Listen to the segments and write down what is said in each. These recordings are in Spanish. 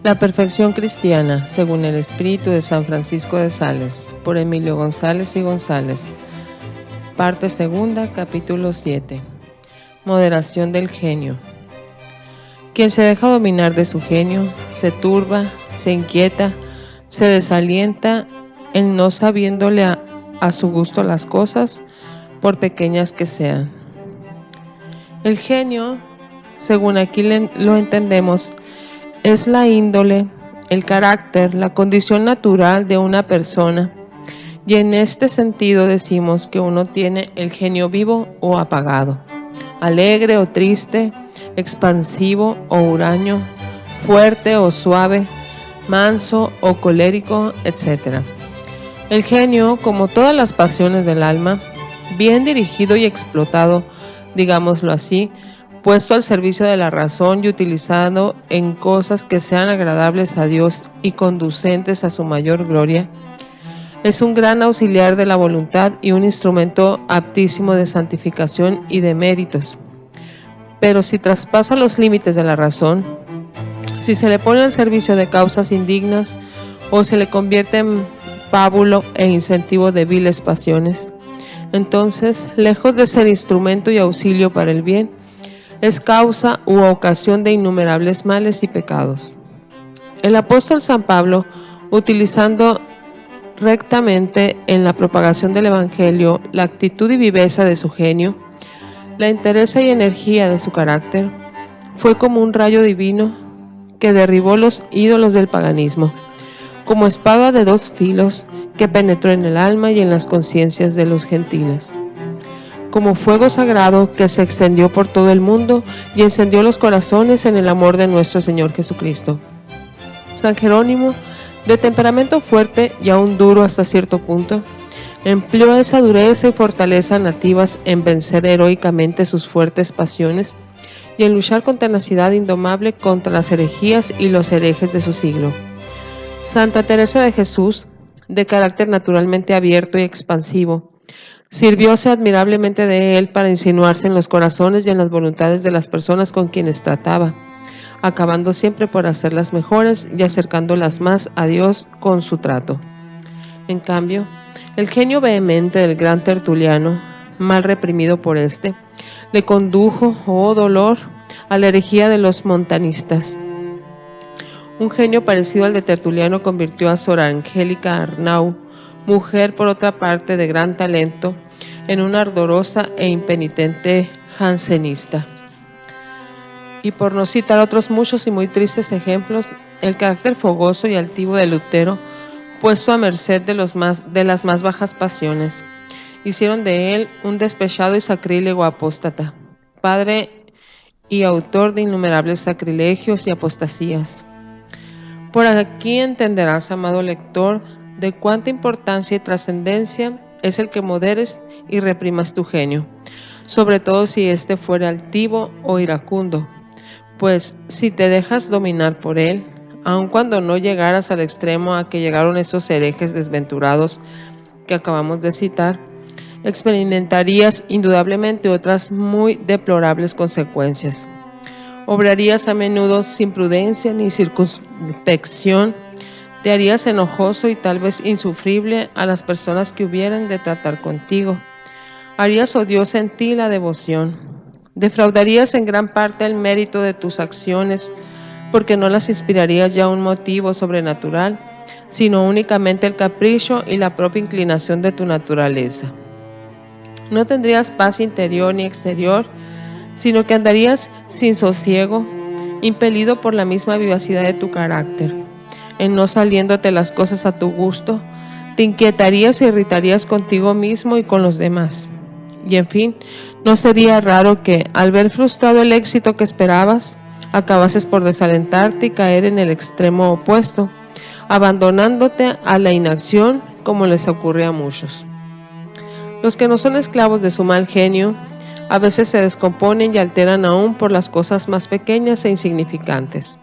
La perfección cristiana, según el espíritu de San Francisco de Sales, por Emilio González y González. Parte segunda, capítulo 7. Moderación del genio. Quien se deja dominar de su genio, se turba, se inquieta, se desalienta en no sabiéndole a su gusto las cosas, por pequeñas que sean. El genio, según aquí lo entendemos, es la índole, el carácter, la condición natural de una persona, y en este sentido decimos que uno tiene el genio vivo o apagado, alegre o triste, expansivo o huraño, fuerte o suave, manso o colérico, etc. El genio, como todas las pasiones del alma, bien dirigido y explotado, digámoslo así, puesto al servicio de la razón y utilizado en cosas que sean agradables a Dios y conducentes a su mayor gloria, es un gran auxiliar de la voluntad y un instrumento aptísimo de santificación y de méritos. Pero si traspasa los límites de la razón, si se le pone al servicio de causas indignas o se le convierte en pábulo e incentivo de viles pasiones, entonces, lejos de ser instrumento y auxilio para el bien, es causa u ocasión de innumerables males y pecados. El apóstol San Pablo, utilizando rectamente en la propagación del Evangelio la actitud y viveza de su genio, la entereza y energía de su carácter, fue como un rayo divino que derribó los ídolos del paganismo, como espada de dos filos que penetró en el alma y en las conciencias de los gentiles, como fuego sagrado que se extendió por todo el mundo y encendió los corazones en el amor de nuestro Señor Jesucristo. San Jerónimo, de temperamento fuerte y aún duro hasta cierto punto, empleó esa dureza y fortaleza nativas en vencer heroicamente sus fuertes pasiones y en luchar con tenacidad indomable contra las herejías y los herejes de su siglo. Santa Teresa de Jesús, de carácter naturalmente abierto y expansivo, sirvióse admirablemente de él para insinuarse en los corazones y en las voluntades de las personas con quienes trataba, acabando siempre por hacerlas mejores y acercándolas más a Dios con su trato. En cambio, el genio vehemente del gran Tertuliano, mal reprimido por éste, le condujo, oh dolor, a la herejía de los montanistas. Un genio parecido al de Tertuliano convirtió a Sor Angélica Arnau, mujer por otra parte de gran talento, en una ardorosa e impenitente jansenista. Y por no citar otros muchos y muy tristes ejemplos, el carácter fogoso y altivo de Lutero, puesto a merced de las más bajas pasiones, hicieron de él un despechado y sacrílego apóstata, padre y autor de innumerables sacrilegios y apostasías. Por aquí entenderás, amado lector, de cuánta importancia y trascendencia es el que moderes y reprimas tu genio, sobre todo si éste fuera altivo o iracundo, pues si te dejas dominar por él, aun cuando no llegaras al extremo a que llegaron esos herejes desventurados que acabamos de citar, experimentarías indudablemente otras muy deplorables consecuencias. Obrarías a menudo sin prudencia ni circunspección, te harías enojoso y tal vez insufrible a las personas que hubieran de tratar contigo. Harías odiosa en ti la devoción. Defraudarías en gran parte el mérito de tus acciones, porque no las inspirarías ya un motivo sobrenatural, sino únicamente el capricho y la propia inclinación de tu naturaleza. No tendrías paz interior ni exterior, sino que andarías sin sosiego, impelido por la misma vivacidad de tu carácter. En no saliéndote las cosas a tu gusto, te inquietarías e irritarías contigo mismo y con los demás. Y en fin, no sería raro que, al ver frustrado el éxito que esperabas, acabases por desalentarte y caer en el extremo opuesto, abandonándote a la inacción como les ocurre a muchos. Los que no son esclavos de su mal genio, a veces se descomponen y alteran aún por las cosas más pequeñas e insignificantes.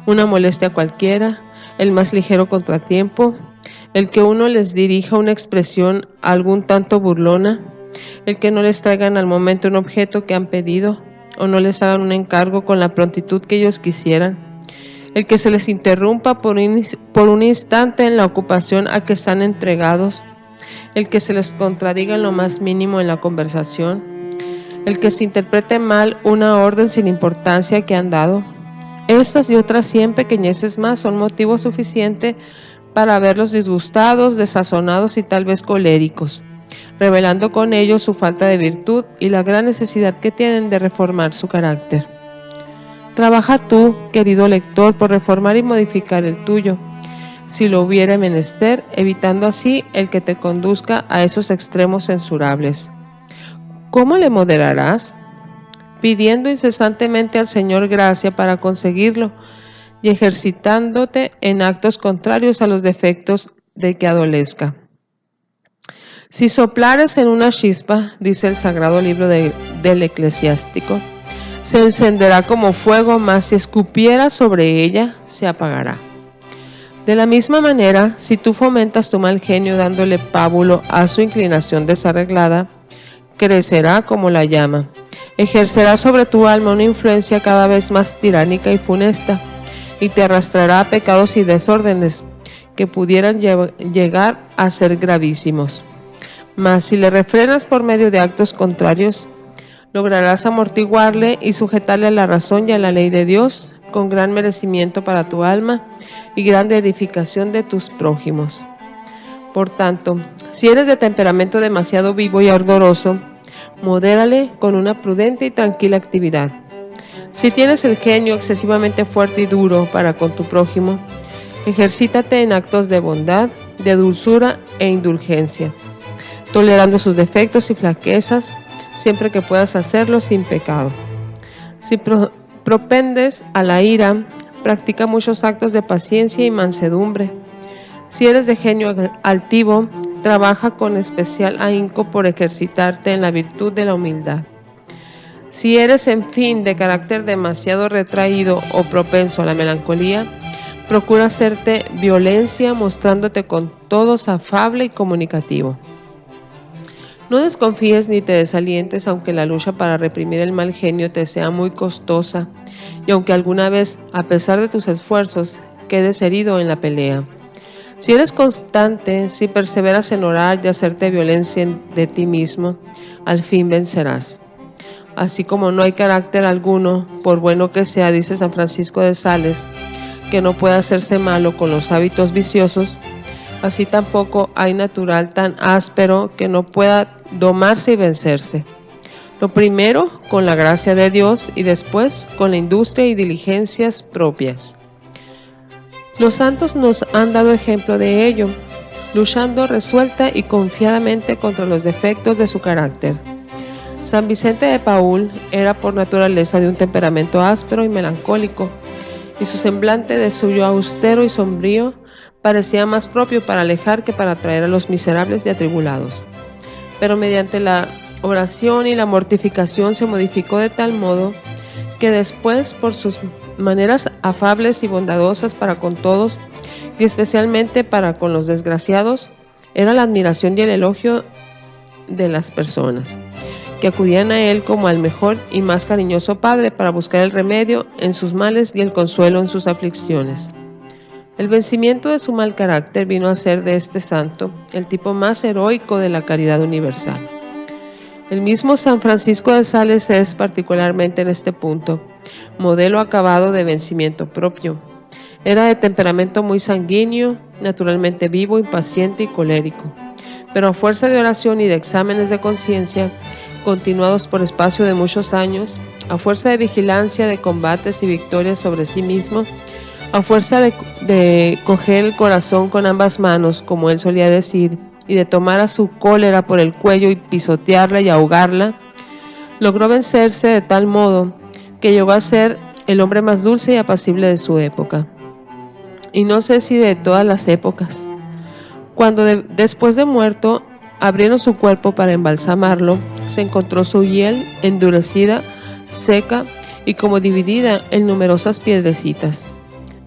Una molestia cualquiera, el más ligero contratiempo, el que uno les dirija una expresión algún tanto burlona, el que no les traigan al momento un objeto que han pedido o no les hagan un encargo con la prontitud que ellos quisieran, el que se les interrumpa por un instante en la ocupación a que están entregados, el que se les contradiga en lo más mínimo en la conversación, el que se interprete mal una orden sin importancia que han dado. Estas y otras 100 pequeñeces más son motivo suficiente para verlos disgustados, desazonados y tal vez coléricos, revelando con ello su falta de virtud y la gran necesidad que tienen de reformar su carácter. Trabaja tú, querido lector, por reformar y modificar el tuyo, si lo hubiere menester, evitando así el que te conduzca a esos extremos censurables. ¿Cómo le moderarás? Pidiendo incesantemente al Señor gracia para conseguirlo y ejercitándote en actos contrarios a los defectos de que adolezca. Si soplares en una chispa, dice el sagrado libro del Eclesiástico, se encenderá como fuego, mas si escupieras sobre ella, se apagará. De la misma manera, si tú fomentas tu mal genio dándole pábulo a su inclinación desarreglada, crecerá como la llama, ejercerá sobre tu alma una influencia cada vez más tiránica y funesta, y te arrastrará a pecados y desórdenes que pudieran llegar a ser gravísimos. Mas si le refrenas por medio de actos contrarios, lograrás amortiguarle y sujetarle a la razón y a la ley de Dios, con gran merecimiento para tu alma y gran edificación de tus prójimos. Por tanto, si eres de temperamento demasiado vivo y ardoroso, modérale con una prudente y tranquila actividad. Si tienes el genio excesivamente fuerte y duro para con tu prójimo, ejercítate en actos de bondad, de dulzura e indulgencia, tolerando sus defectos y flaquezas, siempre que puedas hacerlo sin pecado. Si propendes a la ira, practica muchos actos de paciencia y mansedumbre. Si eres de genio altivo, trabaja con especial ahínco por ejercitarte en la virtud de la humildad. Si eres, en fin, de carácter demasiado retraído o propenso a la melancolía, procura hacerte violencia mostrándote con todos afable y comunicativo. No desconfíes ni te desalientes aunque la lucha para reprimir el mal genio te sea muy costosa y aunque alguna vez, a pesar de tus esfuerzos, quedes herido en la pelea. Si eres constante, si perseveras en orar y hacerte violencia de ti mismo, al fin vencerás. Así como no hay carácter alguno, por bueno que sea, dice San Francisco de Sales, que no pueda hacerse malo con los hábitos viciosos, así tampoco hay natural tan áspero que no pueda domarse y vencerse. Lo primero con la gracia de Dios y después con la industria y diligencias propias. Los santos nos han dado ejemplo de ello, luchando resuelta y confiadamente contra los defectos de su carácter. San Vicente de Paúl era por naturaleza de un temperamento áspero y melancólico, y su semblante de suyo austero y sombrío parecía más propio para alejar que para atraer a los miserables y atribulados. Pero mediante la oración y la mortificación se modificó de tal modo que después, por sus maneras afables y bondadosas para con todos, y especialmente para con los desgraciados, era la admiración y el elogio de las personas, que acudían a él como al mejor y más cariñoso padre para buscar el remedio en sus males y el consuelo en sus aflicciones. El vencimiento de su mal carácter vino a ser de este santo el tipo más heroico de la caridad universal. El mismo San Francisco de Sales es, particularmente en este punto, modelo acabado de vencimiento propio. Era de temperamento muy sanguíneo, naturalmente vivo, impaciente y colérico, pero a fuerza de oración y de exámenes de conciencia, continuados por espacio de muchos años, a fuerza de vigilancia, de combates y victorias sobre sí mismo, a fuerza de coger el corazón con ambas manos, como él solía decir, y de tomar a su cólera por el cuello y pisotearla y ahogarla, logró vencerse de tal modo que llegó a ser el hombre más dulce y apacible de su época. Y no sé si de todas las épocas. Cuando después de muerto abrieron su cuerpo para embalsamarlo, se encontró su hiel endurecida, seca y como dividida en numerosas piedrecitas.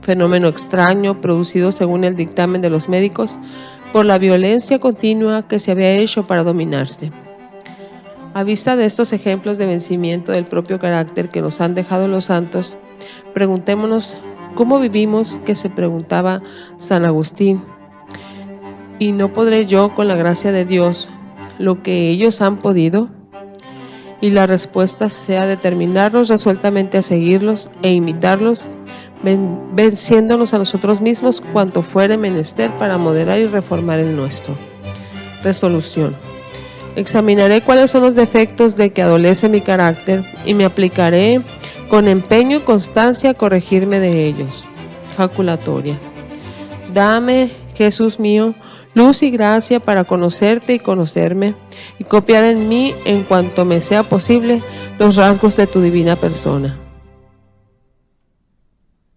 Fenómeno extraño producido, según el dictamen de los médicos, por la violencia continua que se había hecho para dominarse. A vista de estos ejemplos de vencimiento del propio carácter que nos han dejado los santos, preguntémonos ¿Cómo vivimos?, que se preguntaba San Agustín. ¿Y no podré yo, con la gracia de Dios, lo que ellos han podido? Y la respuesta sea determinarnos resueltamente a seguirlos e imitarlos, venciéndonos a nosotros mismos cuanto fuere menester para moderar y reformar el nuestro. Resolución. Examinaré cuáles son los defectos de que adolece mi carácter y me aplicaré con empeño y constancia a corregirme de ellos. Jaculatoria. Dame, Jesús mío, luz y gracia para conocerte y conocerme, y copiar en mí, en cuanto me sea posible, los rasgos de tu divina persona.